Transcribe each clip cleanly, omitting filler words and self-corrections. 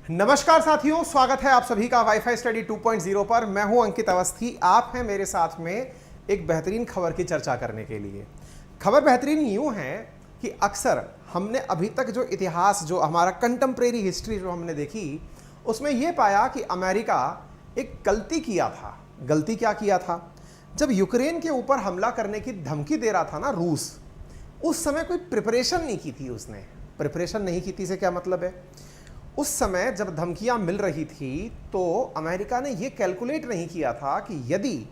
नमस्कार साथियों, स्वागत है आप सभी का वाईफाई स्टडी 2.0 पर। मैं हूं अंकित अवस्थी। आप हैं मेरे साथ में एक बेहतरीन खबर की चर्चा करने के लिए। खबर बेहतरीन यूं है कि अक्सर हमने अभी तक जो इतिहास, जो हमारा कंटेम्प्रेरी हिस्ट्री जो हमने देखी, उसमें यह पाया कि अमेरिका एक गलती किया था। गलती क्या किया था? जब यूक्रेन के ऊपर हमला करने की धमकी दे रहा था ना रूस, उस समय कोई प्रिपरेशन नहीं की थी। उसने प्रिपरेशन नहीं की थी से क्या मतलब है? उस समय जब धमकियां मिल रही थी तो अमेरिका ने यह कैलकुलेट नहीं किया था कि यदि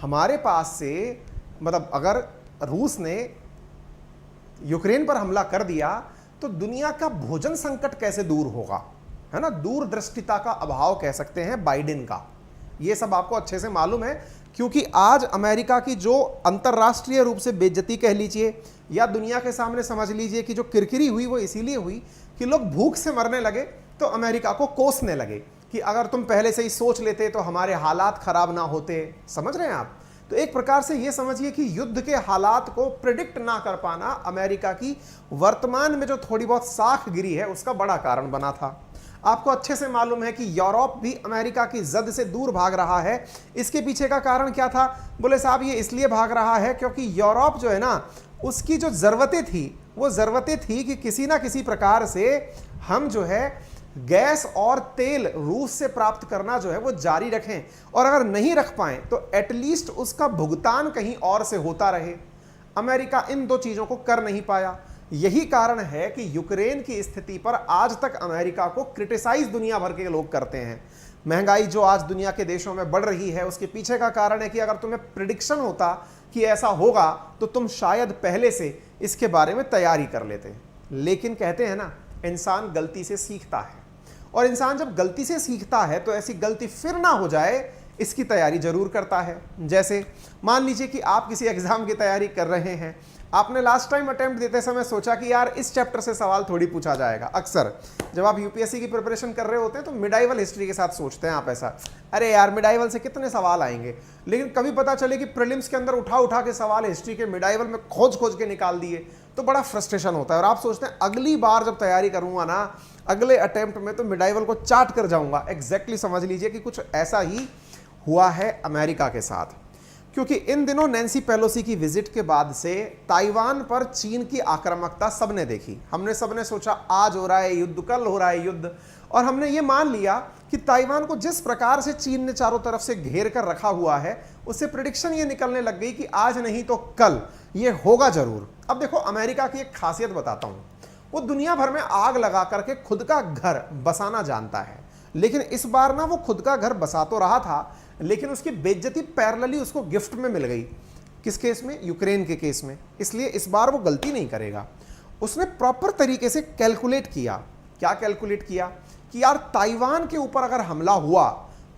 हमारे पास से, मतलब अगर रूस ने यूक्रेन पर हमला कर दिया तो दुनिया का भोजन संकट कैसे दूर होगा, है ना। दूरदृष्टिता का अभाव कह सकते हैं बाइडेन का। यह सब आपको अच्छे से मालूम है, क्योंकि आज अमेरिका की जो अंतर्राष्ट्रीय रूप से बेइज्जती कह लीजिए या दुनिया के सामने समझ लीजिए कि जो किरकिरी हुई, वो इसीलिए हुई कि लोग भूख से मरने लगे तो अमेरिका को कोसने लगे कि अगर तुम पहले से ही सोच लेते तो हमारे हालात खराब ना होते। समझ रहे हैं आप? तो एक प्रकार से यह समझिए कि युद्ध के हालात को प्रिडिक्ट ना कर पाना अमेरिका की वर्तमान में जो थोड़ी बहुत साख गिरी है उसका बड़ा कारण बना था। आपको अच्छे से मालूम है कि यूरोप भी अमेरिका की जद से दूर भाग रहा है। इसके पीछे का कारण क्या था? बोले साहब, ये इसलिए भाग रहा है क्योंकि यूरोप जो है ना, उसकी जो जरूरतें थी वो जरूरतें थी कि किसी ना किसी प्रकार से हम जो है गैस और तेल रूस से प्राप्त करना जो है वो जारी रखें, और अगर नहीं रख पाए तो एटलीस्ट उसका भुगतान कहीं और से होता रहे। अमेरिका इन दो चीजों को कर नहीं पाया। यही कारण है कि यूक्रेन की स्थिति पर आज तक अमेरिका को क्रिटिसाइज दुनिया भर के लोग करते हैं। महंगाई जो आज दुनिया के देशों में बढ़ रही है, उसके पीछे का कारण है कि अगर तुम्हें प्रिडिक्शन होता कि ऐसा होगा तो तुम शायद पहले से इसके बारे में तैयारी कर लेते। लेकिन कहते हैं ना, इंसान गलती से सीखता है, और इंसान जब गलती से सीखता है तो ऐसी गलती फिर ना हो जाए इसकी तैयारी जरूर करता है। जैसे मान लीजिए कि आप किसी एग्जाम की तैयारी कर रहे हैं, आपने लास्ट टाइम अटेम्प्ट देते समय सोचा कि यार इस चैप्टर से सवाल थोड़ी पूछा जाएगा। अक्सर जब आप यूपीएससी की प्रिपरेशन कर रहे होते हैं तो मिडाइवल हिस्ट्री के साथ सोचते हैं आप ऐसा, अरे यार मिडाइवल से कितने सवाल आएंगे। लेकिन कभी पता चले कि प्रीलिम्स के अंदर उठा उठा के सवाल हिस्ट्री के मिडाइवल में खोज खोज के निकाल दिए, तो बड़ा फ्रस्ट्रेशन होता है। और आप सोचते हैं अगली बार जब तैयारी करूंगा ना, अगले अटेम्प्ट में तो मिडाइवल को चाट कर जाऊंगा। एग्जैक्टली समझ लीजिए कि कुछ ऐसा ही हुआ है अमेरिका के साथ, क्योंकि इन दिनों नैन्सी पेलोसी की विजिट के बाद से ताइवान पर चीन की आक्रामकता सबने देखी। हमने सबने सोचा आज हो रहा है युद्ध, कल हो रहा है युद्ध, और हमने ये मान लिया कि ताइवान को जिस प्रकार से चीन ने चारों तरफ से घेर कर रखा हुआ है, उससे प्रेडिक्शन ये निकलने लग गई कि आज नहीं तो कल ये होगा जरूर। अब देखो, अमेरिका की एक खासियत बताता हूं, वो दुनिया भर में आग लगा करके खुद का घर बसाना जानता है। लेकिन इस बार ना वो खुद का घर बसा तो रहा था, लेकिन उसकी बेइज्जती पैरेलली उसको गिफ्ट में मिल गई। किस केस में? यूक्रेन के केस में। इसलिए इस बार वो गलती नहीं करेगा। उसने प्रॉपर तरीके से कैलकुलेट किया। क्या कैलकुलेट किया? कि यार ताइवान के ऊपर अगर हमला हुआ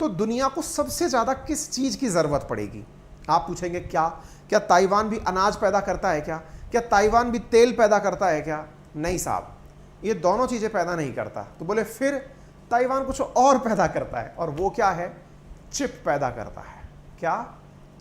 तो दुनिया को सबसे ज्यादा किस चीज की जरूरत पड़ेगी। आप पूछेंगे क्या क्या ताइवान भी अनाज पैदा करता है क्या? क्या ताइवान भी तेल पैदा करता है क्या? नहीं साहब, ये दोनों चीजें पैदा नहीं करता। तो बोले फिर ताइवान कुछ और पैदा करता है, और वो क्या है? चिप पैदा करता है। क्या?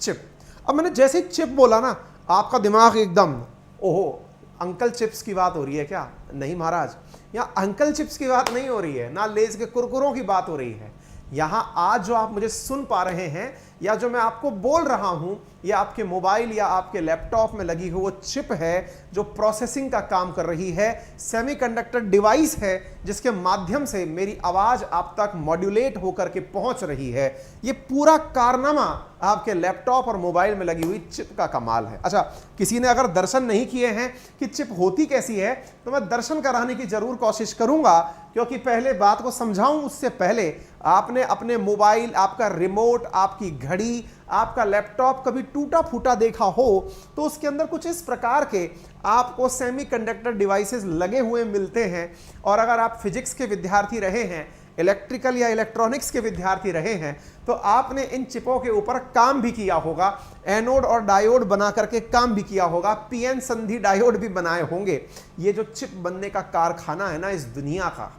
चिप। अब मैंने जैसे ही चिप बोला ना, आपका दिमाग एकदम, ओहो अंकल चिप्स की बात हो रही है क्या? नहीं महाराज, यहां अंकल चिप्स की बात नहीं हो रही है, ना लेज के कुरकुरों की बात हो रही है। यहां आज जो आप मुझे सुन पा रहे हैं या जो मैं आपको बोल रहा हूं, या आपके मोबाइल या आपके लैपटॉप में लगी हुई वो चिप है जो प्रोसेसिंग का काम कर रही है। सेमीकंडक्टर डिवाइस है जिसके माध्यम से मेरी आवाज आप तक मॉड्यूलेट होकर के पहुंच रही है। ये पूरा कारनामा आपके लैपटॉप और मोबाइल में लगी हुई चिप का कमाल है। अच्छा, किसी ने अगर दर्शन नहीं किए हैं कि चिप होती कैसी है, तो मैं दर्शन कराने की जरूर कोशिश करूंगा, क्योंकि पहले बात को समझाऊं उससे पहले आपने अपने मोबाइल, आपका रिमोट, आपकी घड़ी, आपका लैपटॉप कभी टूटा फूटा देखा हो तो उसके अंदर कुछ इस प्रकार के आपको सेमीकंडक्टर डिवाइसेस लगे हुए मिलते हैं। और अगर आप फिजिक्स के विद्यार्थी रहे हैं, इलेक्ट्रिकल या इलेक्ट्रॉनिक्स के विद्यार्थी रहे हैं, तो आपने इन चिपों के ऊपर काम भी किया होगा। एनोड और डायोड बना करके काम भी किया होगा, पीएन संधि डायोड भी बनाए होंगे। ये जो चिप बनने का कारखाना है ना इस दुनिया का,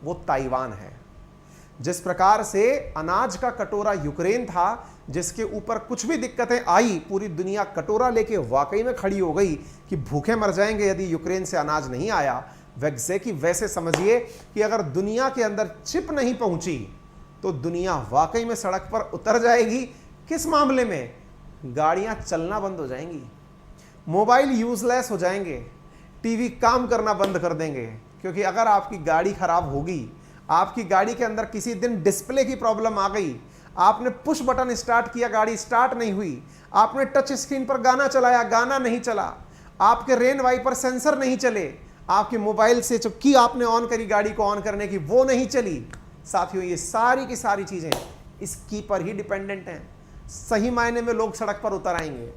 वो ताइवान है। जिस प्रकार से अनाज का कटोरा यूक्रेन था, जिसके ऊपर कुछ भी दिक्कतें आई पूरी दुनिया कटोरा लेके वाकई में खड़ी हो गई कि भूखे मर जाएंगे यदि यूक्रेन से अनाज नहीं आया, वैसे की वैसे समझिए कि अगर दुनिया के अंदर चिप नहीं पहुंची तो दुनिया वाकई में सड़क पर उतर जाएगी। किस मामले में? गाड़ियां चलना बंद हो जाएंगी, मोबाइल यूजलेस हो जाएंगे, टीवी काम करना बंद कर देंगे। क्योंकि अगर आपकी गाड़ी खराब होगी, आपकी गाड़ी के अंदर किसी दिन डिस्प्ले की प्रॉब्लम आ गई, आपने पुश बटन स्टार्ट किया, गाड़ी स्टार्ट नहीं हुई, आपने टच स्क्रीन पर गाना चलाया, गाना नहीं चला, आपके रेन वाइपर सेंसर नहीं चले, आपके मोबाइल से जो की आपने ऑन करी गाड़ी को ऑन करने की वो नहीं चली, साथियों ये सारी की सारी चीजें इस की पर ही डिपेंडेंट हैं। सही मायने में लोग सड़क पर उतर आएंगे,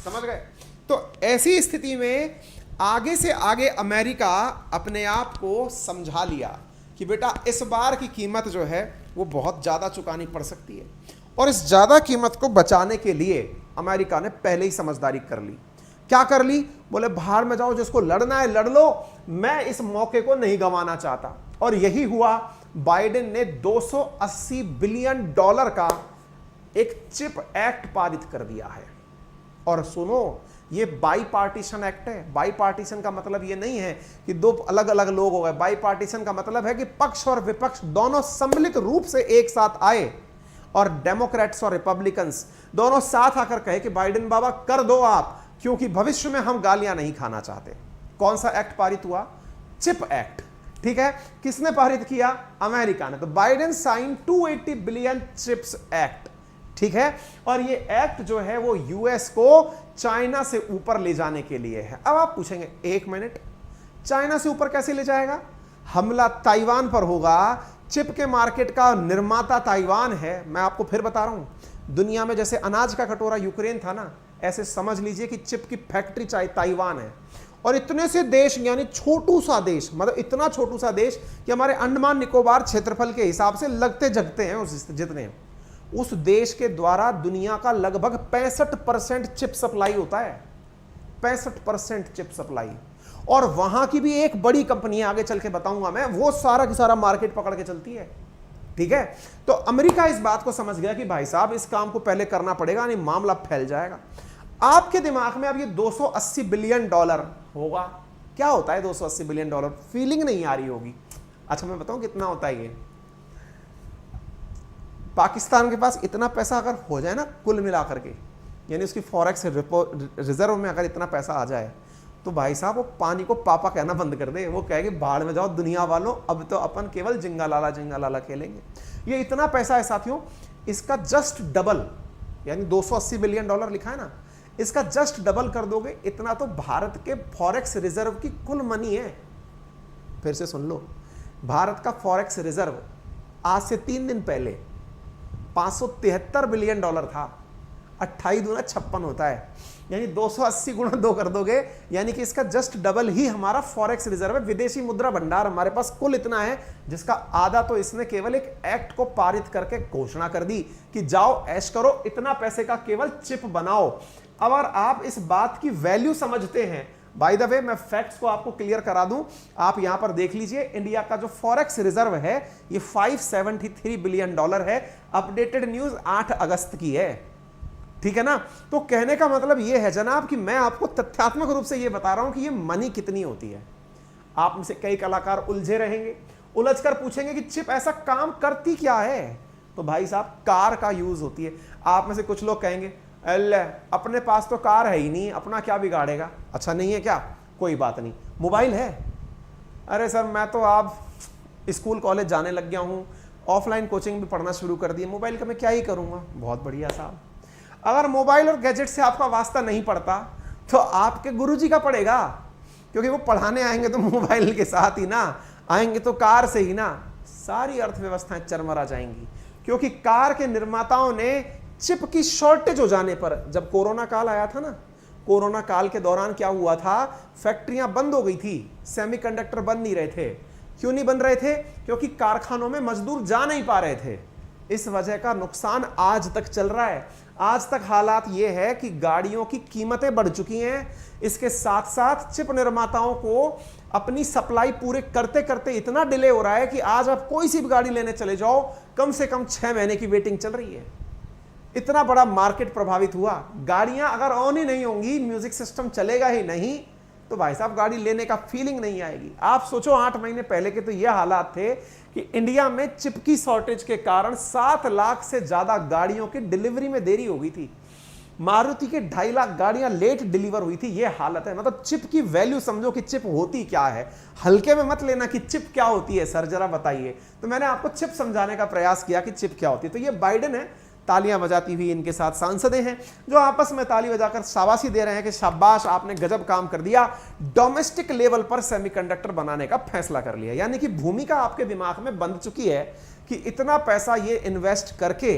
समझ गए? तो ऐसी स्थिति में आगे से आगे अमेरिका अपने आप को समझा लिया कि बेटा इस बार की कीमत जो है वो बहुत ज़्यादा चुकानी पड़ सकती है, और इस ज़्यादा कीमत को बचाने के लिए अमेरिका ने पहले ही समझदारी कर ली। क्या कर ली? बोले बाहर में जाओ, जिसको लड़ना है लड़ लो, मैं इस मौके को नहीं गंवाना चाहता। और यही हुआ, बाइडेन ने $280 बिलियन का एक चिप एक्ट पारित कर दिया है। और सुनो, ये बाई पार्टीशन एक्ट है। बाई पार्टीशन का मतलब ये नहीं है कि दो अलग अलग लोग हो गए। बाई पार्टीशन का मतलब है कि पक्ष और विपक्ष दोनों सम्मिलित रूप से एक साथ आए, और डेमोक्रेट्स और रिपब्लिकन्स दोनों साथ आकर कहे कि बाइडेन बाबा कर दो आप, क्योंकि भविष्य में हम गालियां नहीं खाना चाहते। कौन सा एक्ट पारित हुआ? Chip act. ठीक है, किसने पारित किया? अमेरिका ने। तो Biden sign 280 billion chips act. ठीक है, और ये एक्ट जो है वो यूएस को चाइना से ऊपर ले जाने के लिए है। अब आप पूछेंगे, एक मिनट, चाइना से ऊपर कैसे ले जाएगा? हमला ताइवान पर होगा, चिप के मार्केट का निर्माता ताइवान है। मैं आपको फिर बता रहा हूं, दुनिया में जैसे अनाज का कटोरा यूक्रेन था ना, ऐसे समझ लीजिए कि चिप की फैक्ट्री चाहे ताइवान है। और इतने से देश, यानी छोटू सा देश, मतलब इतना छोटू सा देश कि हमारे अंडमान निकोबार क्षेत्रफल के हिसाब से लगते जगते हैं जितने, उस देश के द्वारा दुनिया का लगभग 65% चिप सप्लाई होता है। 65% चिप सप्लाई। और वहां की भी एक बड़ी कंपनी, आगे चल के बताऊंगा मैं, वो सारा की सारा मार्केट पकड़ के चलती है। ठीक है, तो अमेरिका इस बात को समझ गया कि भाई साहब इस काम को पहले करना पड़ेगा, नहीं मामला फैल जाएगा। आपके दिमाग में अब ये $280 बिलियन होगा। क्या होता है $280 बिलियन? फीलिंग नहीं आ रही होगी। अच्छा मैं बताऊं कितना होता है ये। पाकिस्तान के पास इतना पैसा अगर हो जाए ना कुल मिलाकर के, यानी उसकी फॉरेक्स रिजर्व में अगर इतना पैसा आ जाए, तो भाई साहब वो पानी को पापा कहना बंद कर दे। वो कहे कि बाढ़ में जाओ दुनिया वालों, अब तो अपन केवल जिंगा लाला खेलेंगे। ये इतना पैसा है साथियों, इसका जस्ट डबल, यानी $280 बिलियन लिखा है ना, इसका जस्ट डबल कर दोगे, इतना तो भारत के फॉरेक्स रिजर्व की कुल मनी है। फिर से सुन लो, भारत का फॉरेक्स रिजर्व आज से 3 दिन पहले $573 बिलियन था। 28 दूना 56 होता है, यानी 280 गुणा 2 कर दोगे, यानी कि इसका जस्ट डबल ही हमारा फॉरेक्स रिजर्व है। विदेशी मुद्रा भंडार हमारे पास कुल इतना है, जिसका आधा तो इसने केवल एक एक्ट को पारित करके घोषणा कर दी कि जाओ ऐश करो, इतना पैसे का केवल चिप बनाओ। अगर आप इस बात की वैल्यू समझते हैं, बाय द वे मैं फैक्ट्स को आपको क्लियर करा दूं, आप यहां पर देख लीजिए, इंडिया का जो फॉरेक्स रिजर्व है ये $573 बिलियन है। अपडेटेड न्यूज 8 अगस्त की है। ठीक है ना? तो कहने का मतलब यह है जनाब कि मैं आपको तथ्यात्मक रूप से यह बता रहा हूं कि यह मनी कितनी होती है। आप में से कई कलाकार उलझे रहेंगे, उलझकर पूछेंगे कि चिप ऐसा काम करती क्या है? तो भाई साहब कार का यूज होती है। आप में से कुछ लोग कहेंगे अल्लाह अपने पास तो कार है ही नहीं, अपना क्या बिगाड़ेगा? अच्छा नहीं है क्या? कोई बात नहीं, मोबाइल है। अरे सर मैं तो आप स्कूल कॉलेज जाने लग गया हूं, ऑफलाइन कोचिंग भी पढ़ना शुरू कर दिया, मोबाइल का मैं क्या ही करूंगा? बहुत बढ़िया साहब, अगर मोबाइल और गैजेट से आपका वास्ता नहीं पड़ता तो आपके गुरुजी का पड़ेगा, क्योंकि वो पढ़ाने आएंगे तो मोबाइल के साथ ही ना, आएंगे तो कार से ही ना। सारी अर्थव्यवस्थाएं चरमरा जाएंगी, क्योंकि कार के निर्माताओं ने चिप की शॉर्टेज हो जाने पर, जब कोरोना काल आया था ना, कोरोना काल के दौरान क्या हुआ था, फैक्ट्रियां बंद हो गई थी, सेमीकंडक्टर बन नहीं रहे थे। क्यों नहीं बन रहे थे? क्योंकि कारखानों में मजदूर जा नहीं पा रहे थे। इस वजह का नुकसान आज तक चल रहा है। आज तक हालात ये है कि गाड़ियों की कीमतें बढ़ चुकी हैं, इसके साथ साथ चिप निर्माताओं को अपनी सप्लाई पूरे करते करते इतना डिले हो रहा है कि आज आप कोई सी भी गाड़ी लेने चले जाओ, कम से कम 6 महीने की वेटिंग चल रही है। इतना बड़ा मार्केट प्रभावित हुआ। गाड़ियां अगर ऑन ही नहीं होंगी, म्यूजिक सिस्टम चलेगा ही नहीं, तो भाई साहब गाड़ी लेने का फीलिंग नहीं आएगी। आप सोचो 8 महीने पहले के तो ये हालात थे कि इंडिया में चिप की शॉर्टेज के कारण 7 लाख से ज्यादा गाड़ियों की डिलीवरी में देरी हो गई थी। मारुति के 2.5 लाख गाड़ियां लेट डिलीवर हुई थी। ये हालत है। मतलब चिप की वैल्यू समझो कि चिप होती क्या है। हल्के में मत लेना कि चिप क्या होती है सर, जरा बताइए। तो मैंने आपको चिप समझाने का प्रयास किया कि चिप क्या होती है। तो ये बाइडेन है, तालियां बजाती हुई इनके साथ सांसदें हैं जो आपस में ताली बजाकर शाबाशी दे रहे हैं कि शाबाश आपने गजब काम कर दिया, डोमेस्टिक लेवल पर सेमीकंडक्टर बनाने का फैसला कर लिया। यानी कि भूमिका आपके दिमाग में बंध चुकी है कि इतना पैसा ये इन्वेस्ट करके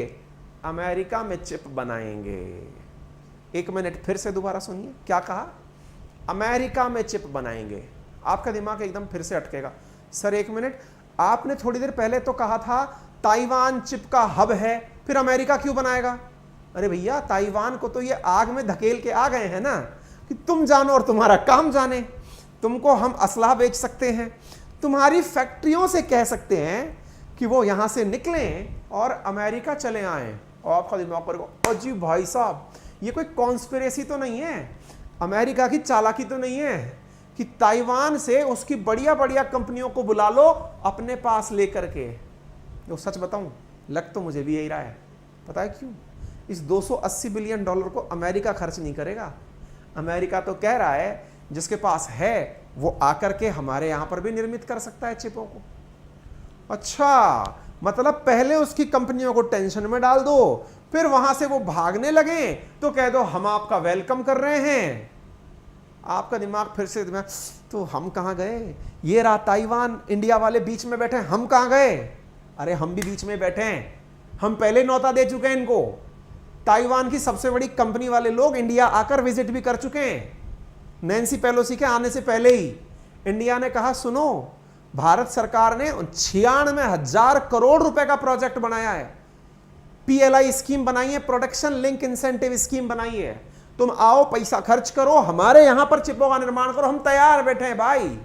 अमेरिका में चिप बनाएंगे। 1 मिनट फिर से दोबारा सुनिए, क्या कहा? अमेरिका में चिप बनाएंगे। आपका दिमाग एकदम फिर से अटकेगा। सर 1 मिनट, आपने थोड़ी देर पहले तो कहा था ताइवान चिप का हब है, फिर अमेरिका क्यों बनाएगा? अरे भैया, ताइवान को तो ये आग में धकेल के आ गए हैं ना कि तुम जानो और तुम्हारा काम जाने। तुमको हम असलाह बेच सकते हैं, तुम्हारी फैक्ट्रियों से कह सकते हैं कि वो यहां से निकलें और अमेरिका चले आए। और आपका दिमाग करेगा अजी भाई साहब, ये कोई कॉन्स्पिरेसी तो नहीं है, अमेरिका की चालाकी तो नहीं है कि ताइवान से उसकी बढ़िया बढ़िया कंपनियों को बुला लो अपने पास लेकर के। तो सच बताऊं, लग तो मुझे भी यही रहा है। पता है क्यों? इस 280 बिलियन डॉलर को अमेरिका खर्च नहीं करेगा। अमेरिका तो कह रहा है जिसके पास है वो आकर के हमारे यहां पर भी निर्मित कर सकता है चिपों को। अच्छा, मतलब पहले उसकी कंपनियों को टेंशन में डाल दो, फिर वहां से वो भागने लगे तो कह दो हम आपका वेलकम कर रहे हैं। आपका दिमाग फिर से तो हम कहां गए? ये रहा ताइवान, इंडिया वाले बीच में बैठे, हम कहां गए? अरे हम भी बीच में बैठे हैं, हम पहले न्योता दे चुके हैं इनको। ताइवान की सबसे बड़ी कंपनी वाले लोग इंडिया आकर विजिट भी कर चुके हैं। नैन्सी पेलोसी के आने से पहले ही इंडिया ने कहा सुनो, भारत सरकार ने 96,000 करोड़ रुपए का प्रोजेक्ट बनाया है, PLI स्कीम बनाई है, प्रोडक्शन लिंक इंसेंटिव स्कीम बनाई है। तुम आओ, पैसा खर्च करो, हमारे यहां पर चिपों का निर्माण करो, हम तैयार बैठे हैं भाई।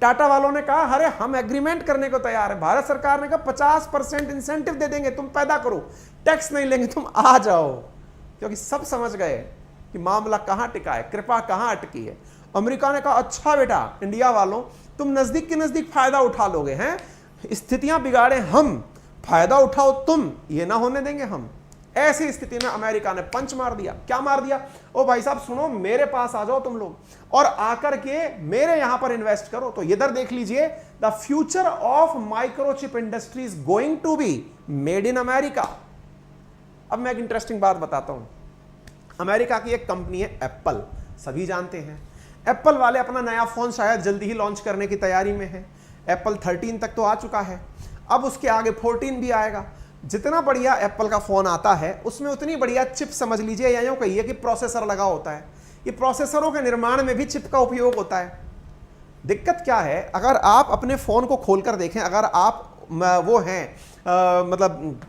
टाटा वालों ने कहा अरे हम एग्रीमेंट करने को तैयार है। भारत सरकार ने कहा 50% इंसेंटिव दे देंगे, तुम पैदा करो, टैक्स नहीं लेंगे, तुम आ जाओ। क्योंकि सब समझ गए कि मामला कहां टिका है, कृपा कहां अटकी है। अमेरिका ने कहा अच्छा बेटा, इंडिया वालों तुम नजदीक के नजदीक फायदा उठा लोगे हैं, स्थितियां बिगाड़े हम, फायदा उठाओ तुम, ये ना होने देंगे हम। ऐसी स्थिति में अमेरिका ने पंच मार दिया। क्या मार दिया? ओ भाई साहब सुनो, मेरे पास आ जाओ तुम लोग और आकर के मेरे यहां पर इन्वेस्ट करो। तो इधर देख लीजिए, the future of microchip industry is going to be made in America. अब मैं एक इंटरेस्टिंग बात बताता हूं। अमेरिका की एक कंपनी है एप्पल, सभी जानते हैं। एप्पल वाले अपना नया फोन शायद जल्दी ही लॉन्च करने की तैयारी में है। एप्पल 13 तक तो आ चुका है, अब उसके आगे 14 भी आएगा। जितना बढ़िया एप्पल का फोन आता है उसमें उतनी बढ़िया चिप समझ लीजिए, या यूं कहिए कि प्रोसेसर लगा होता है। ये प्रोसेसरों के निर्माण में भी चिप का उपयोग होता है। दिक्कत क्या है, अगर आप अपने फोन को खोलकर देखें, अगर आप वो हैं मतलब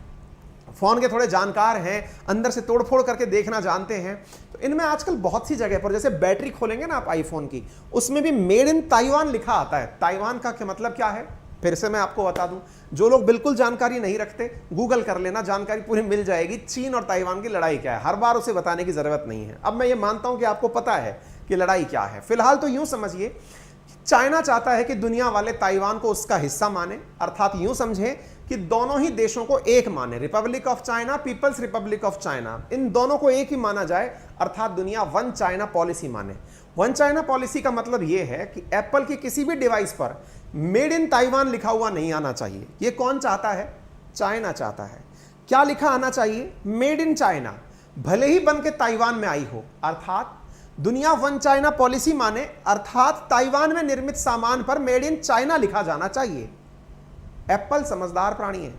फोन के थोड़े जानकार हैं, अंदर से तोड़फोड़ करके देखना जानते हैं, तो इनमें आजकल बहुत सी जगह पर जैसे बैटरी खोलेंगे ना आप आईफोन की, उसमें भी मेड इन ताइवान लिखा आता है। ताइवान का क्या मतलब क्या है फिर से मैं आपको बता दूं, जो लोग बिल्कुल जानकारी नहीं रखते गूगल कर लेना, जानकारी पूरी मिल जाएगी। चीन और ताइवान की लड़ाई क्या है, हर बार उसे बताने की जरूरत नहीं है। अब मैं ये मानता हूं कि आपको पता है कि लड़ाई क्या है। फिलहाल तो यूं समझिए, चाइना चाहता है कि दुनिया वाले ताइवान को उसका हिस्सा माने, अर्थात यूं समझे कि दोनों ही देशों को एक माने, Republic of China, People's Republic of China, इन दोनों को एक ही माना जाए, अर्थात दुनिया वन चाइना पॉलिसी माने। वन चाइना पॉलिसी का मतलब यह है कि एप्पल की किसी भी डिवाइस पर मेड इन ताइवान लिखा हुआ नहीं आना चाहिए। यह कौन चाहता है? चाइना चाहता है। क्या लिखा आना चाहिए? मेड इन चाइना, भले ही बन के ताइवान में आई हो। अर्थात दुनिया वन चाइना पॉलिसी माने, अर्थात ताइवान में निर्मित सामान पर मेड इन चाइना लिखा जाना चाहिए। एप्पल समझदार प्राणी है,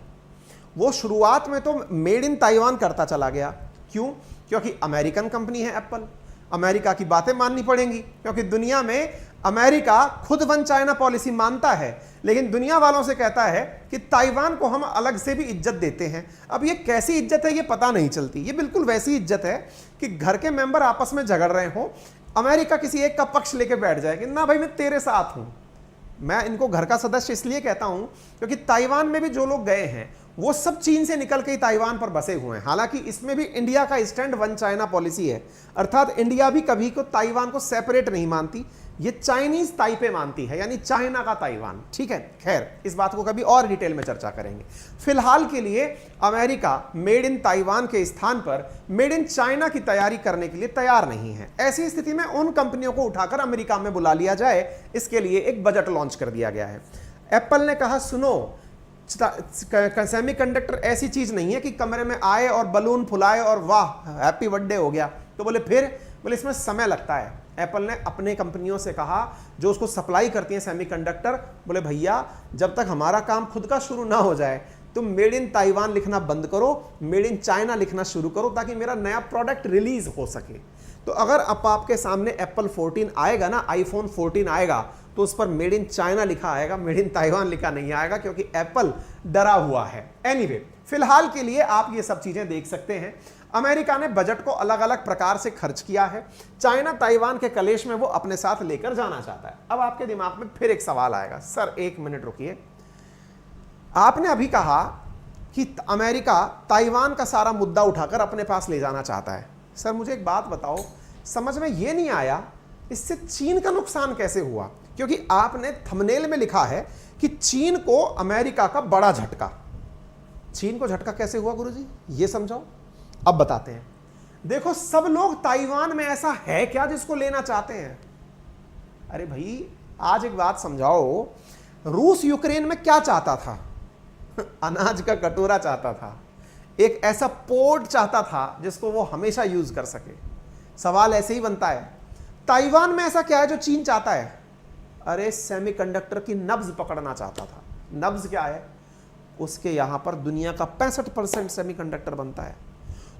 वो शुरुआत में तो मेड इन ताइवान करता चला गया। क्यों? क्योंकि अमेरिकन कंपनी है एप्पल, अमेरिका की बातें माननी पड़ेंगी, क्योंकि दुनिया में अमेरिका खुद वन चाइना पॉलिसी मानता है, लेकिन दुनिया वालों से कहता है कि ताइवान को हम अलग से भी इज्जत देते हैं। अब ये कैसी इज्जत है ये पता नहीं चलती। ये बिल्कुल वैसी इज्जत है कि घर के मेंबर आपस में झगड़ रहे हो, अमेरिका किसी एक का पक्ष लेके बैठ जाए कि ना भाई मैं तेरे साथ हूं। मैं इनको घर का सदस्य इसलिए कहता हूं क्योंकि ताइवान में भी जो लोग गए हैं वो सब चीन से निकल के ताइवान पर बसे हुए हैं। हालांकि इसमें भी इंडिया का स्टैंड वन चाइना पॉलिसी है, अर्थात इंडिया भी कभी को ताइवान को सेपरेट नहीं मानती, ये चाइनीज ताइपे मानती है, यानी चाइना का ताइवान। ठीक है, खैर इस बात को कभी और डिटेल में चर्चा करेंगे। फिलहाल के लिए अमेरिका मेड इन ताइवान के स्थान पर मेड इन चाइना की तैयारी करने के लिए तैयार नहीं है। ऐसी स्थिति में उन कंपनियों को उठाकर अमेरिका में बुला लिया जाए, इसके लिए एक बजट लॉन्च कर दिया गया है। एप्पल ने कहा सुनो, सेमीकंडक्टर ऐसी चीज नहीं है कि कमरे में आए और बलून फुलाए और वाह हैप्पी बर्थडे हो गया। तो बोले फिर, बोले इसमें समय लगता है। एप्पल ने अपने कंपनियों से कहा जो उसको सप्लाई करती हैं सेमीकंडक्टर, बोले भैया जब तक हमारा काम खुद का शुरू ना हो जाए तुम मेड इन ताइवान लिखना बंद करो, मेड इन चाइना लिखना शुरू करो, ताकि मेरा नया प्रोडक्ट रिलीज हो सके। तो अगर अब आपके सामने एप्पल 14 आएगा ना, आईफोन 14 आएगा, तो उस पर मेड इन चाइना लिखा आएगा, मेड इन ताइवान लिखा नहीं आएगा, क्योंकि एप्पल डरा हुआ है। एनीवे, फिलहाल के लिए आप ये सब चीजें देख सकते हैं। अमेरिका ने बजट को अलग अलग प्रकार से खर्च किया है। चाइना ताइवान के कलेश में वो अपने साथ लेकर जाना चाहता है। अब आपके दिमाग में फिर एक सवाल आएगा, सर एक मिनट रुकिए, आपने अभी कहा कि अमेरिका ताइवान का सारा मुद्दा उठाकर अपने पास ले जाना चाहता है। सर मुझे एक बात बताओ, समझ में ये नहीं आया इससे चीन का नुकसान कैसे हुआ? क्योंकि आपने थंबनेल में लिखा है कि चीन को अमेरिका का बड़ा झटका। चीन को झटका कैसे हुआ गुरुजी, ये समझाओ। अब बताते हैं। देखो, सब लोग ताइवान में ऐसा है क्या जिसको लेना चाहते हैं? अरे भाई आज एक बात समझाओ, रूस यूक्रेन में क्या चाहता था? अनाज का कटोरा चाहता था, एक ऐसा पोर्ट चाहता था जिसको वो हमेशा यूज कर सके। सवाल ऐसे ही बनता है, ताइवान में ऐसा क्या है जो चीन चाहता है? अरे सेमीकंडक्टर की नब्ज पकड़ना चाहता था। नब्ज क्या है? उसके यहां पर दुनिया का 65% सेमीकंडक्टर बनता है।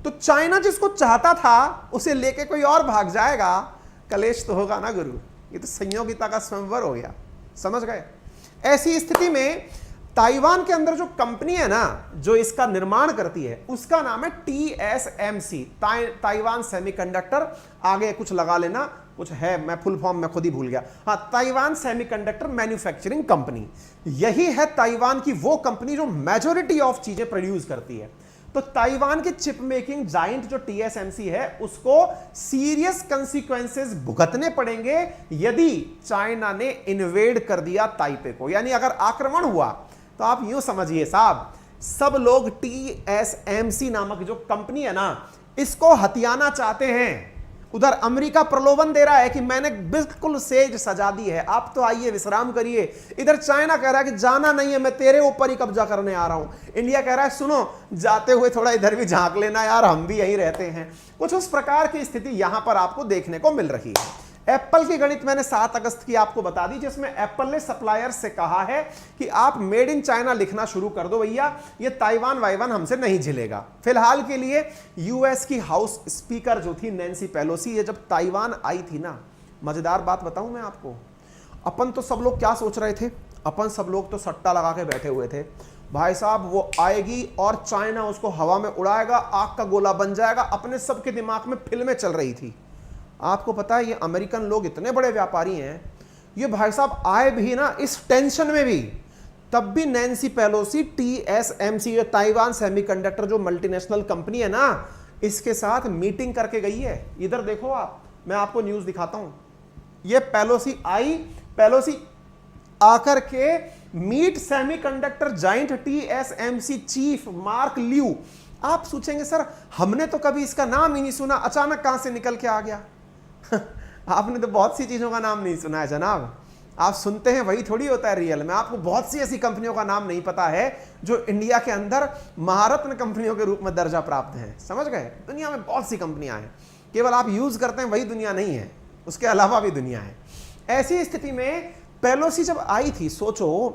तो चाइना जिसको चाहता था उसे लेके कोई और भाग जाएगा, कलेश तो होगा ना गुरु। ये तो संयोगिता का स्वयंवर हो गया, समझ गए? ऐसी स्थिति में ताइवान के अंदर जो कंपनी है ना जो इसका निर्माण करती है, उसका नाम है TSMC, ताइवान सेमीकंडक्टर। आगे कुछ लगा लेना, कुछ है, मैं फुल फॉर्म में खुद ही भूल गया। हाँ, ताइवान सेमीकंडक्टर मैन्युफैक्चरिंग कंपनी। यही है ताइवान की वो कंपनी जो मेजॉरिटी ऑफ चीजें प्रोड्यूस करती है। तो ताइवान के चिप मेकिंग जाइंट जो TSMC है, उसको सीरियस कंसीक्वेंसेस भुगतने पड़ेंगे यदि चाइना ने इन्वेड कर दिया ताइपे को। यानी अगर आक्रमण हुआ तो आप यूं समझिए साहब, सब लोग TSMC नामक जो कंपनी है ना, इसको हथियाना चाहते हैं। उधर अमेरिका प्रलोभन दे रहा है कि मैंने बिल्कुल सेज सजा दी है, आप तो आइए विश्राम करिए। इधर चाइना कह रहा है कि जाना नहीं है, मैं तेरे ऊपर ही कब्जा करने आ रहा हूं। इंडिया कह रहा है सुनो, जाते हुए थोड़ा इधर भी झांक लेना यार, हम भी यहीं रहते हैं। कुछ उस प्रकार की स्थिति यहां पर आपको देखने को मिल रही है। एप्पल की गणित मैंने 7 अगस्त की आपको बता दी, जिसमें एप्पल ने सप्लायर से कहा है कि आप मेड इन चाइना लिखना शुरू कर दो भैया, ये ताइवान वाइवान हमसे नहीं झिलेगा। फिलहाल के लिए यूएस की हाउस स्पीकर जो थी नैन्सी पेलोसी, ये जब ताइवान आई थी ना, मजेदार बात बताऊं मैं आपको, अपन तो सब लोग क्या सोच रहे थे, अपन सब लोग तो सट्टा लगा के बैठे हुए थे, भाई साहब वो आएगी और चाइना उसको हवा में उड़ाएगा, आग का गोला बन जाएगा। अपने सबके दिमाग में फिल्में चल रही थी। आपको पता है ये अमेरिकन लोग इतने बड़े व्यापारी हैं, ये भाई साहब आए भी ना इस टेंशन में भी, तब भी Nancy Pelosi TSMC Taiwan semiconductor जो मल्टीनेशनल कंपनी है ना, इसके साथ मीटिंग करके गई है। इधर देखो आप, मैं आपको न्यूज दिखाता हूं। ये पेलोसी आई, पेलोसी आकर के meet semiconductor giant TSMC chief Mark Liu. आप सोचेंगे सर हमने तो कभी इसका नाम ही नहीं सुना, अचानक कहां से निकल के आ गया? आपने तो बहुत सी चीजों का नाम नहीं सुना है जनाब, आप सुनते हैं वही थोड़ी होता है रियल में। आपको बहुत सी ऐसी कंपनियों का नाम नहीं पता है जो इंडिया के अंदर महारत्न कंपनियों के रूप में दर्जा प्राप्त हैं, समझ गए? दुनिया में बहुत सी कंपनियां हैं, केवल आप यूज करते हैं वही दुनिया नहीं है, उसके अलावा भी दुनिया है। ऐसी स्थिति में पेलोसी जब आई थी, सोचो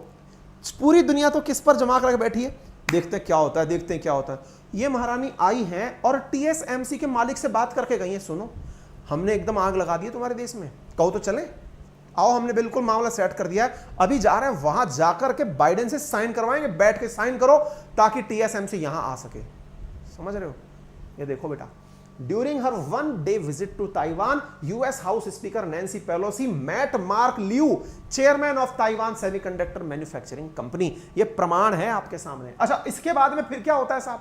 पूरी दुनिया तो किस पर जमा करके बैठी है, देखते क्या होता है, देखते हैं क्या होता है। ये महारानी आई हैं और TSMC के मालिक से बात करके गई हैं, सुनो हमने एकदम आग लगा दी है तुम्हारे देश में, कहो तो चले, आओ हमने बिल्कुल मामला सेट कर दिया है, अभी जा रहे हैं वहां जाकर के बाइडेन से साइन करवाएंगे, बैठ के साइन करो ताकि TSMC यहां आ सके। समझ रहे हो? ये देखो बेटा, during her 1 day visit to Taiwan, US house speaker Nancy Pelosi met Mark Liu, chairman of Taiwan semiconductor manufacturing company. ये प्रमाण है आपके सामने। अच्छा, इसके बाद में फिर क्या होता है साहब?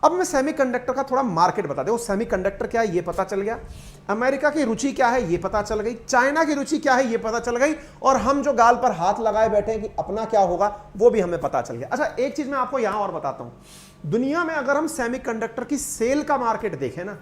अब मैं सेमीकंडक्टर का थोड़ा मार्केट बता दूं। सेमीकंडक्टर क्या है ये पता चल गया, अमेरिका की रुचि क्या है ये पता चल गई, चाइना की रुचि क्या है ये पता चल गई, और हम जो गाल पर हाथ लगाए बैठे हैं कि अपना क्या होगा वो भी हमें पता चल गया। अच्छा, एक चीज मैं आपको यहां और बताता हूं। दुनिया में अगर हम सेमीकंडक्टर की सेल का मार्केट देखें ना,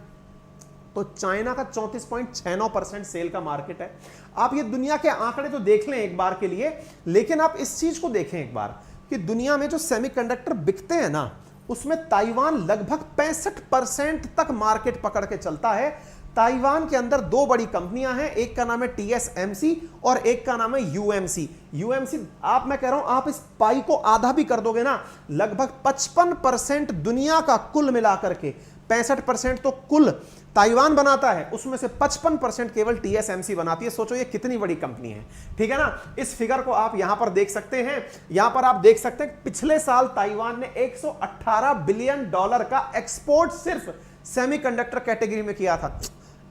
तो चाइना का 34.69% सेल का मार्केट है। आप ये दुनिया के आंकड़े तो देख लें एक बार के लिए, लेकिन आप इस चीज को देखें एक बार कि दुनिया में जो सेमीकंडक्टर बिकते हैं ना, उसमें ताइवान लगभग 65% तक मार्केट पकड़ के चलता है। ताइवान के अंदर 2 बड़ी कंपनियां हैं, एक का नाम है TSMC और एक का नाम है UMC। UMC मैं कह रहा हूं, आप इस पाई को आधा भी कर दोगे ना, लगभग 55% दुनिया का कुल मिलाकर के, 65% तो कुल ताइवान बनाता है, उसमें से 55% केवल TSMC बनाती है। सोचो ये कितनी बड़ी कंपनी है, ठीक है ना। इस फिगर को आप यहां पर देख सकते हैं। यहां पर आप देख सकते हैं पिछले साल ताइवान ने $118 बिलियन का एक्सपोर्ट सिर्फ सेमीकंडक्टर कैटेगरी में किया था।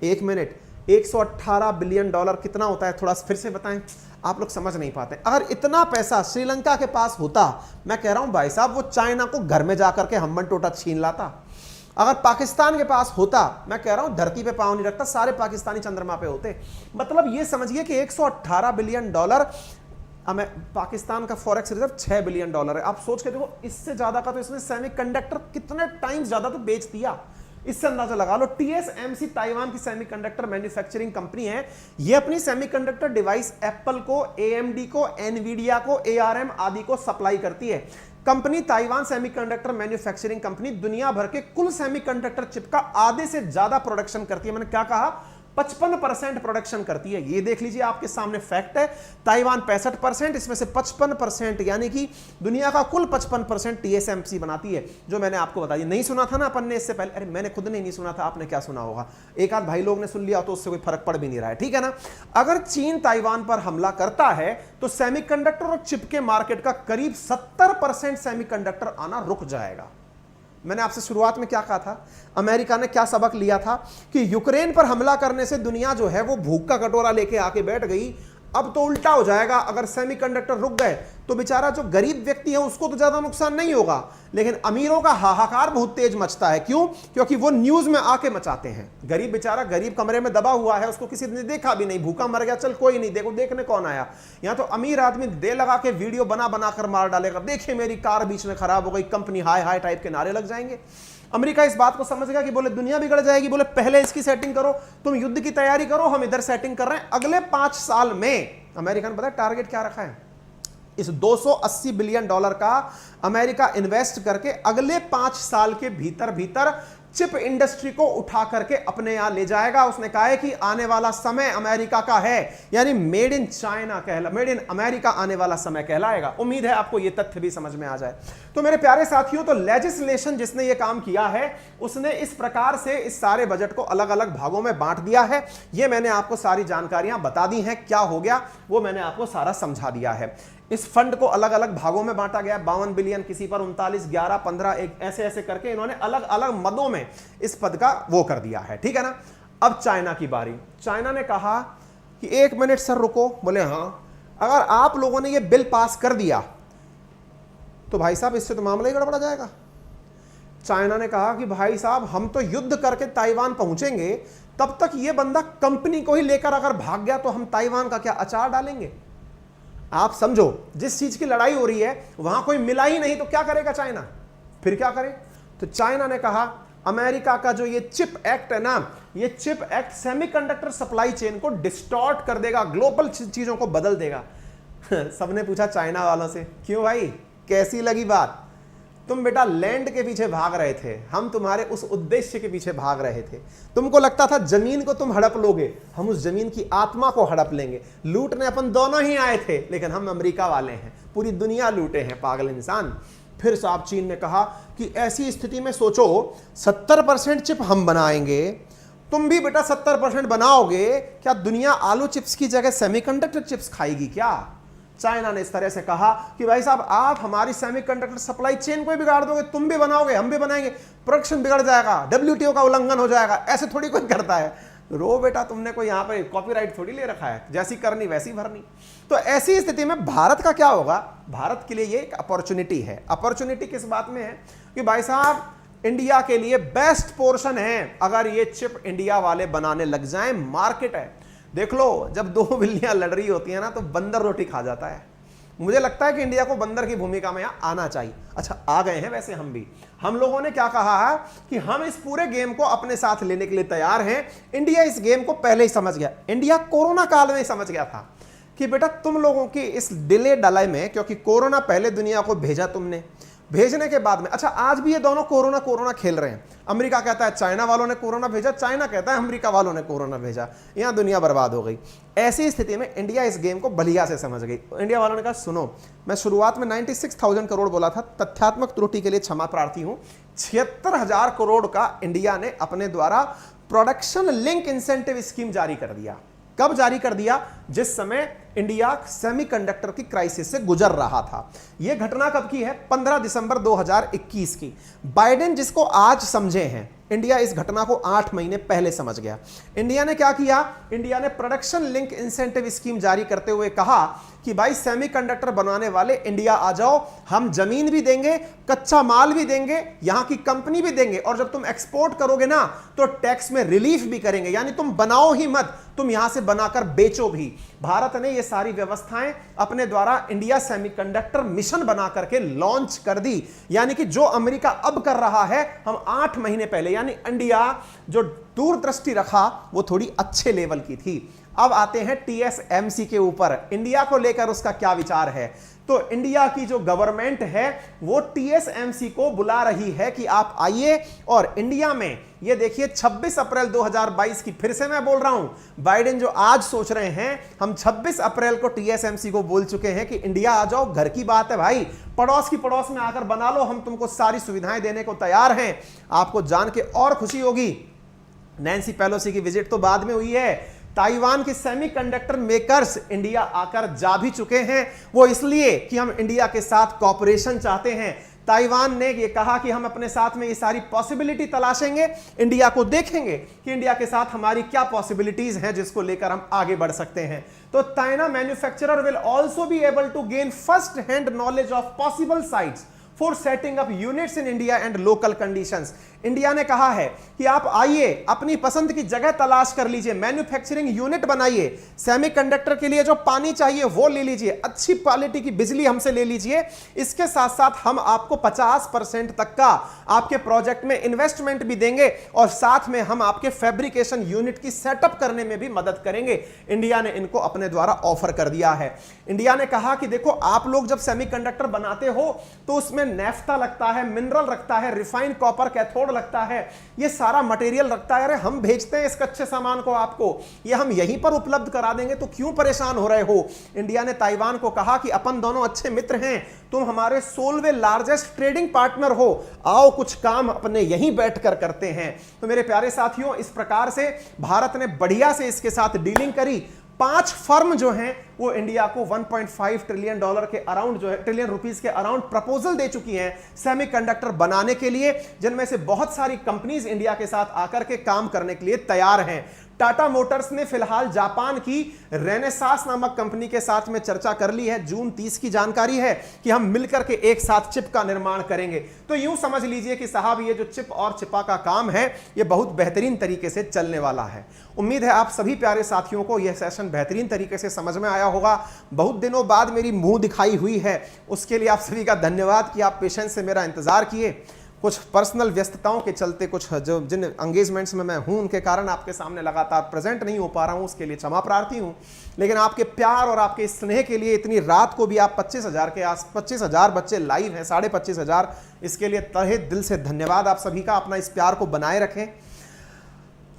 एक मिनट, $118 बिलियन कितना होता है? थोड़ा फिर से बताएं, आप लोग समझ नहीं पाते। अगर इतना पैसा श्रीलंका के पास होता, मैं कह रहा हूं भाई साहब, वो चाइना को घर में जाकर के हम्मन टोटा छीन लाता। अगर पाकिस्तान के पास होता, मैं कह रहा हूं धरती पे पांव नहीं रखता, सारे पाकिस्तानी चंद्रमा पे होते। मतलब ये समझिए कि $118 बिलियन, पाकिस्तान का फॉरेक्स रिजर्व $6 बिलियन है। आप सोच के देखो, इससे ज्यादा का तो इसने सेमीकंडक्टर कितने टाइम्स ज्यादा तो बेच दिया, इससे अंदाजा लगा लो। TSMC ताइवान की सेमीकंडक्टर मैन्युफैक्चरिंग कंपनी है। ये अपनी सेमीकंडक्टर डिवाइस एप्पल को, AMD को, एनवीडिया को, ARM आदि को सप्लाई करती है। Company Taiwan semiconductor manufacturing company दुनिया भर के कुल सेमीकंडक्टर चिप का आधे से ज्यादा प्रोडक्शन करती है। मैंने क्या कहा? 55% प्रोडक्शन करती है। ये देख लीजिए, आपके सामने फैक्ट है। ताइवान 65%, इसमें से 55% यानी कि दुनिया का कुल 55% TSMC बनाती है, जो मैंने आपको बता दिया। नहीं सुना था ना अपन ने इससे पहले? अरे मैंने खुद नहीं सुना था, आपने क्या सुना होगा? एक आध भाई लोग ने सुन लिया तो उससे कोई फर्क पड़ भी नहीं रहा है, ठीक है ना। अगर चीन ताइवान पर हमला करता है तो सेमीकंडक्टर और चिप के मार्केट का करीब 70% सेमीकंडक्टर आना रुक जाएगा। मैंने आपसे शुरुआत में क्या कहा था? अमेरिका ने क्या सबक लिया था कि यूक्रेन पर हमला करने से दुनिया जो है वो भूख का कटोरा लेके आके बैठ गई। अब तो उल्टा हो जाएगा, अगर सेमीकंडक्टर रुक गए तो बेचारा जो गरीब व्यक्ति है उसको तो ज्यादा नुकसान नहीं होगा, लेकिन अमीरों का हाहाकार बहुत तेज मचता है। क्यों? क्योंकि वो न्यूज में आके मचाते हैं। गरीब बेचारा गरीब कमरे में दबा हुआ है, उसको किसी ने देखा भी नहीं, भूखा मर गया, चल कोई नहीं, देखो देखने कौन आया। यहां तो अमीर आदमी दे लगा के वीडियो बना बना कर मार डालेगा, देखिए मेरी कार बीच में खराब हो गई, कंपनी हाय हाय टाइप के नारे लग जाएंगे। अमेरिका इस बात को समझ गया कि बोले दुनिया बिगड़ जाएगी, बोले पहले इसकी सेटिंग करो, तुम युद्ध की तैयारी करो, हम इधर सेटिंग कर रहे हैं। अगले 5 साल में अमेरिका ने पता है टारगेट क्या रखा है? इस $280 बिलियन का अमेरिका इन्वेस्ट करके अगले 5 साल के भीतर भीतर चिप इंडस्ट्री को उठा करके अपने यहां ले जाएगा। उसने कहा है कि आने वाला समय अमेरिका का है, यानी made in China made in America आने वाला समय कहलाएगा। उम्मीद है आपको यह तथ्य भी समझ में आ जाए। तो मेरे प्यारे साथियों, तो लेजिस्लेशन जिसने यह काम किया है उसने इस प्रकार से इस सारे बजट को अलग अलग भागों में बांट दिया है। यह मैंने आपको सारी जानकारियां बता दी हैं, क्या हो गया वो मैंने आपको सारा समझा दिया है। इस फंड को अलग अलग भागों में बांटा गया, 52 बिलियन, किसी पर 39, 11, 15, एक ऐसे ऐसे करके इन्होंने अलग अलग मदों में इस पद का वो कर दिया है, ठीक है ना। अब चाइना की बारी। चाइना ने कहा कि 1 मिनट सर रुको। बोले हाँ, अगर आप लोगों ने ये बिल पास कर दिया तो भाई साहब इससे तो मामला ही गड़बड़ा जाएगा। चाइना ने कहा कि भाई साहब हम तो युद्ध करके ताइवान पहुंचेंगे, तब तक ये बंदा कंपनी को ही लेकर अगर भाग गया तो हम ताइवान का क्या अचार डालेंगे? आप समझो, जिस चीज की लड़ाई हो रही है वहां कोई मिला ही नहीं तो क्या करेगा चाइना? फिर क्या करे? तो चाइना ने कहा अमेरिका का जो ये चिप एक्ट है ना, ये chip act semiconductor supply chain को डिस्टॉर्ट कर देगा, ग्लोबल चीजों को बदल देगा। सबने पूछा चाइना वालों से, क्यों भाई, कैसी लगी बात? तुम बेटा लैंड के पीछे भाग रहे थे, हम तुम्हारे उस उद्देश्य के पीछे भाग रहे थे। तुमको लगता था जमीन को तुम हड़प लोगे, हम उस जमीन की आत्मा को हड़प लेंगे। लूटने अपन दोनों ही आए थे, लेकिन हम अमेरिका वाले हैं, पूरी दुनिया लूटे हैं, पागल इंसान। फिर साहब चीन ने कहा कि ऐसी स्थिति में सोचो 70% चिप हम बनाएंगे, तुम भी बेटा 70% बनाओगे, क्या दुनिया आलू चिप्स की जगह सेमीकंडक्टर चिप्स खाएगी क्या? चाइना ने इस तरह से कहा कि भाई साहब आप हमारी सेमीकंडक्टर सप्लाई चेन को ही बिगाड़ दोगे, तुम भी बनाओगे हम भी बनाएंगे, प्रोडक्शन बिगड़ जाएगा, डब्ल्यूटीओ का उल्लंघन हो जाएगा। ऐसे थोड़ी कोई करता है। रो बेटा, तुमने कोई यहां पर कॉपीराइट थोड़ी ले रखा है, जैसी करनी वैसी भरनी। तो ऐसी स्थिति में भारत का क्या होगा? भारत के लिए ये एक अपॉर्चुनिटी है। अपॉर्चुनिटी किस बात में है कि भाई साहब इंडिया के लिए बेस्ट पोर्शन है अगर ये चिप इंडिया वाले बनाने लग जाएं। मार्केट है, देख लो, जब दो बिल्लियां लड़ रही होती है ना तो बंदर रोटी खा जाता है। मुझे लगता है कि इंडिया को बंदर की भूमिका में यहां आना चाहिए। अच्छा, आ गए हैं वैसे हम भी। हम लोगों ने क्या कहा है कि हम इस पूरे गेम को अपने साथ लेने के लिए तैयार हैं। इंडिया इस गेम को पहले ही समझ गया। इंडिया कोरोना काल में ही समझ गया था कि बेटा तुम लोगों की इस डिले डलाई में, क्योंकि कोरोना पहले दुनिया को भेजा तुमने, भेजने के बाद में, अच्छा आज भी ये दोनों कोरोना कोरोना खेल रहे हैं। अमेरिका कहता है चाइना वालों ने कोरोना भेजा, चाइना कहता है अमेरिका वालों ने कोरोना भेजा, यहां दुनिया बर्बाद हो गई। ऐसी स्थिति में इंडिया इस गेम को बलिया से समझ गई। इंडिया वालों ने कहा सुनो, मैं शुरुआत में 96,000 करोड़ बोला था, तथ्यात्मक त्रुटि के लिए क्षमा प्रार्थी हूं। 76,000 करोड़ का इंडिया ने अपने द्वारा प्रोडक्शन लिंक इंसेंटिव स्कीम जारी कर दिया। कब जारी कर दिया? जिस समय इंडिया सेमीकंडक्टर की क्राइसिस से गुजर रहा था। यह घटना कब की है? 15 दिसंबर 2021 की। बाइडेन जिसको आज समझे हैं, इंडिया इस घटना को 8 महीने पहले समझ गया। इंडिया ने क्या किया? इंडिया ने प्रोडक्शन लिंक इंसेंटिव स्कीम जारी करते हुए कहा कि भाई सेमीकंडक्टर बनाने वाले इंडिया आ जाओ, हम जमीन भी देंगे, कच्चा माल भी देंगे, यहां की कंपनी भी देंगे, और जब तुम एक्सपोर्ट करोगे ना तो टैक्स में रिलीफ भी करेंगे। यानी तुम बनाओ ही मत, तुम यहां से बनाकर बेचो भी। भारत ने ये सारी व्यवस्थाएं अपने द्वारा इंडिया सेमीकंडक्टर मिशन बना करके लॉन्च कर दी। यानी कि जो अमेरिका अब कर रहा है, हम 8 महीने पहले, यानी इंडिया जो दूरदृष्टि रखा वो थोड़ी अच्छे लेवल की थी। अब आते हैं टीएसएमसी के ऊपर। इंडिया को लेकर उसका क्या विचार है? तो इंडिया की जो गवर्नमेंट है वो टीएसएमसी को बुला रही है कि आप आइए और इंडिया में, ये देखिए 26 अप्रैल 2022 की, फिर से मैं बोल रहा हूं, बाइडेन जो आज सोच रहे हैं, हम 26 अप्रैल को टीएसएमसी को बोल चुके हैं कि इंडिया आ जाओ, घर की बात है भाई, पड़ोस की पड़ोस में आकर बना लो, हम तुमको सारी सुविधाएं देने को तैयार हैं। आपको जान के और खुशी होगी, नैन्सी पेलोसी की विजिट तो बाद में हुई है, ताइवान के सेमीकंडक्टर मेकर्स इंडिया आकर जा भी चुके हैं। वो इसलिए कि हम इंडिया के साथ कॉपरेशन चाहते हैं। ताइवान ने ये कहा कि हम अपने साथ में ये सारी पॉसिबिलिटी तलाशेंगे, इंडिया को देखेंगे कि इंडिया के साथ हमारी क्या पॉसिबिलिटीज हैं जिसको लेकर हम आगे बढ़ सकते हैं। तो China manufacturer will also be able to gain first hand knowledge of possible sites for setting up units in India and local conditions. India ने कहा है कि आप आइए, अपनी पसंद की जगह तलाश कर लीजिए, मैन्युफैक्चरिंग यूनिट बनाइए, सेमीकंडक्टर के लिए जो पानी चाहिए वो ले लीजिए, अच्छी क्वालिटी की बिजली हमसे ले लीजिए। इसके साथ साथ हम आपको 50% तक का आपके प्रोजेक्ट में इन्वेस्टमेंट भी देंगे और साथ में हम आपके फैब्रिकेशन यूनिट की सेटअप करने में भी मदद करेंगे। इंडिया ने इनको अपने द्वारा ऑफर कर दिया है। इंडिया ने कहा कि देखो, आप लोग जब सेमीकंडक्टर बनाते हो तो उसमें नेफ्था लगता है, मिनरल रखता है, रिफाइंड कॉपर कैथोड लगता है, ये सारा मटेरियल रखता है। अरे हम भेजते हैं इस कच्चे सामान को आपको, ये हम यहीं पर उपलब्ध करा देंगे, तो क्यों परेशान हो रहे हो? इंडिया ने ताइवान को कहा कि अपन दोनों अच्छे मित्र हैं, तुम हमारे 16वें लार्जेस्ट ट्रेडिंग पार्टनर हो, आओ कुछ काम अपने यहीं बैठकर करते हैं। तो मेरे प्यारे साथियों, इस प्रकार से भारत ने बढ़िया से इसके साथ डीलिंग करी। 5 फर्म जो हैं वो इंडिया को 1.5 ट्रिलियन डॉलर के अराउंड, जो है ट्रिलियन रुपीस के अराउंड प्रपोजल दे चुकी हैं सेमीकंडक्टर बनाने के लिए, जिनमें से बहुत सारी कंपनीज इंडिया के साथ आकर के काम करने के लिए तैयार हैं। टाटा मोटर्स ने फिलहाल जापान की रेनेसास नामक कंपनी के साथ में चर्चा कर ली है। जून 30 की जानकारी है कि हम मिलकर के एक साथ चिप का निर्माण करेंगे। तो यूं समझ लीजिए कि साहब, ये जो चिप और चिपा का काम है ये बहुत बेहतरीन तरीके से चलने वाला है। उम्मीद है आप सभी प्यारे साथियों को यह सेशन बेहतरीन तरीके से समझ में आया होगा। बहुत दिनों बाद मेरी मुंह दिखाई हुई है, उसके लिए आप सभी का धन्यवाद कि आप पेशेंस से मेरा इंतजार किए। कुछ पर्सनल व्यस्तताओं के चलते, कुछ जो जिन एंगेजमेंट्स में मैं हूं उनके कारण आपके सामने लगातार प्रेजेंट नहीं हो पा रहा हूं, उसके लिए क्षमा प्रार्थी हूं। लेकिन आपके प्यार और आपके स्नेह के लिए इतनी रात को भी आप 25,000 बच्चे लाइव हैं, 25,500, इसके लिए तहे दिल से धन्यवाद आप सभी का। अपना इस प्यार को बनाए रखें।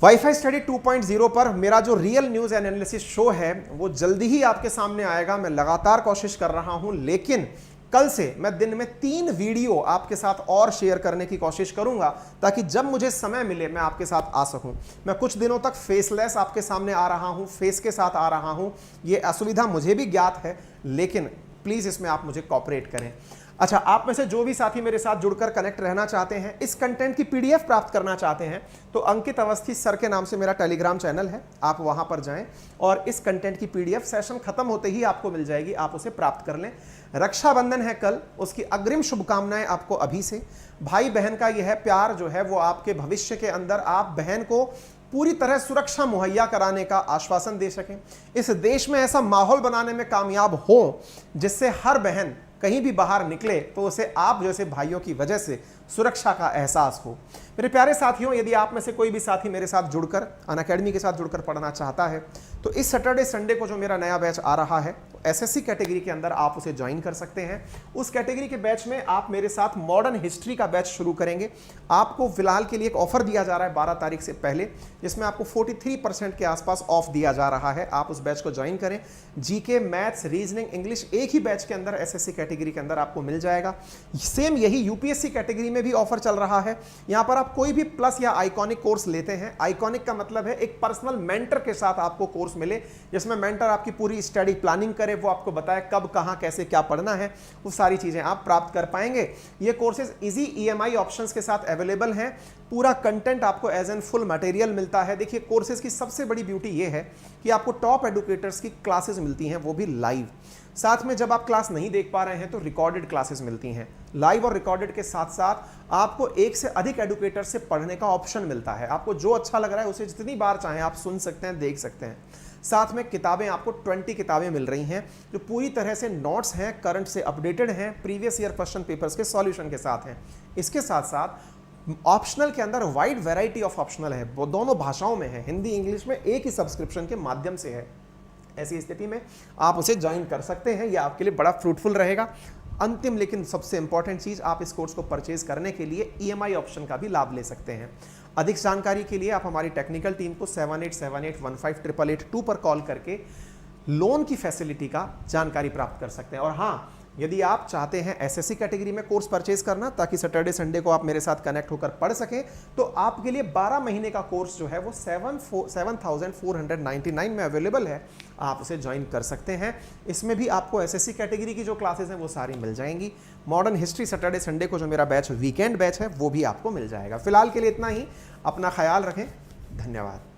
वाईफाई स्टडी 2.0 पर मेरा जो रियल न्यूज़ एनालिसिस शो है वो जल्दी ही आपके सामने आएगा। मैं लगातार कोशिश कर रहा हूं, लेकिन कल से मैं दिन में 3 वीडियो आपके साथ और शेयर करने की कोशिश करूंगा, ताकि जब मुझे समय मिले मैं आपके साथ आ सकूं। मैं कुछ दिनों तक फेसलेस आपके सामने आ रहा हूं, फेस के साथ आ रहा हूं, ये असुविधा मुझे भी ज्ञात है, लेकिन प्लीज इसमें आप मुझे कोऑपरेट करें। अच्छा, आप में से जो भी साथी मेरे साथ जुड़कर कनेक्ट रहना चाहते हैं, इस कंटेंट की पीडीएफ प्राप्त करना चाहते हैं, तो अंकित अवस्थी सर के नाम से मेरा टेलीग्राम चैनल है, आप वहां पर जाएं और इस कंटेंट की पीडीएफ सेशन खत्म होते ही आपको मिल जाएगी, आप उसे प्राप्त कर लें। रक्षाबंधन है कल, उसकी अग्रिम शुभकामनाएं आपको अभी से। भाई बहन का यह प्यार जो है वो आपके भविष्य के अंदर आप बहन को पूरी तरह सुरक्षा मुहैया कराने का आश्वासन दे सकें, इस देश में ऐसा माहौल बनाने में कामयाब हो जिससे हर बहन कहीं भी बाहर निकले तो उसे आप जैसे भाइयों की वजह से सुरक्षा का एहसास हो। मेरे प्यारे साथियों, यदि आप में से कोई भी साथी मेरे साथ जुड़कर अनअकैडमी के साथ जुड़कर पढ़ना चाहता है, तो इस सैटरडे संडे को जो मेरा नया बैच आ रहा है, एसएससी कैटेगरी के अंदर आप उसे ज्वाइन कर सकते हैं। उस कैटेगरी के बैच में आप मेरे साथ मॉडर्न हिस्ट्री का बैच शुरू करेंगे। आपको फिलहाल के लिए एक ऑफर दिया जा रहा है 12 तारीख से पहले, जिसमें आपको 43% के आसपास ऑफ दिया जा रहा है। आप उस बैच को ज्वाइन करें। जीके, मैथ्स, रीजनिंग, इंग्लिश एक ही बैच के अंदर एसएससी कैटेगरी के अंदर आपको मिल जाएगा। सेम यही यूपीएससी कैटेगरी में भी ऑफर चल रहा है। यहां पर आप कोई भी प्लस या आइकॉनिक कोर्स लेते हैं, आइकॉनिक का मतलब है एक पर्सनल मेंटर के साथ आपको कोर्स मिले, जिसमें मेंटर आपकी पूरी स्टडी प्लानिंग करे, वो आपको बताए कब, कहां, कैसे, क्या पढ़ना है, वो सारी चीजें आप प्राप्त कर पाएंगे। ये कोर्सेज इजी ईएमआई ऑप्शंस के साथ अवेलेबल हैं। पूरा कंटेंट आपको एज एन फुल मटेरियल मिलता है। देखिए, कोर्सेज की सबसे बड़ी ब्यूटी ये है कि आपको टॉप एडुकेटर्स की क्लासेस मिलती हैं, वो भी लाइव। साथ में जब आप क्लास नहीं देख पा रहे हैं तो रिकॉर्डेड क्लासेस मिलती हैं। लाइव और रिकॉर्डेड के साथ साथ आपको एक से अधिक एडुकेटर से पढ़ने का ऑप्शन मिलता है। आपको जो अच्छा लग रहा है उसे जितनी बार चाहें आप सुन सकते हैं, देख सकते हैं। साथ में किताबें, आपको 20 किताबें मिल रही हैं जो पूरी तरह से नोट्स हैं, करंट से अपडेटेड हैं, प्रीवियस ईयर क्वेश्चन पेपर्स के सॉल्यूशन के साथ हैं। इसके साथ साथ ऑप्शनल के अंदर वाइड वैरायटी ऑफ ऑप्शनल है, वो दोनों भाषाओं में है, हिंदी इंग्लिश में, एक ही सब्सक्रिप्शन के माध्यम से है। ऐसी स्थिति में आप उसे ज्वाइन कर सकते हैं, यह आपके लिए बड़ा फ्रूटफुल रहेगा। अंतिम लेकिन सबसे इंपॉर्टेंट चीज, आप इस कोर्स को परचेज करने के लिए ईएमआई ऑप्शन का भी लाभ ले सकते हैं। अधिक जानकारी के लिए आप हमारी टेक्निकल टीम को 7878158882 पर कॉल करके लोन की फैसिलिटी का जानकारी प्राप्त कर सकते हैं। और हाँ, यदि आप चाहते हैं एसएससी कैटेगरी में कोर्स परचेज करना ताकि सैटरडे संडे को आप मेरे साथ कनेक्ट होकर पढ़ सकें, तो आपके लिए 12 महीने का कोर्स जो है वो 7499 में अवेलेबल है। आप उसे ज्वाइन कर सकते हैं। इसमें भी आपको एसएससी कैटेगरी की जो क्लासेस हैं वो सारी मिल जाएंगी। मॉडर्न हिस्ट्री सैटरडे संडे को जो मेरा बैच वीकेंड बैच है वो भी आपको मिल जाएगा। फिलहाल के लिए इतना ही। अपना ख्याल रखें। धन्यवाद।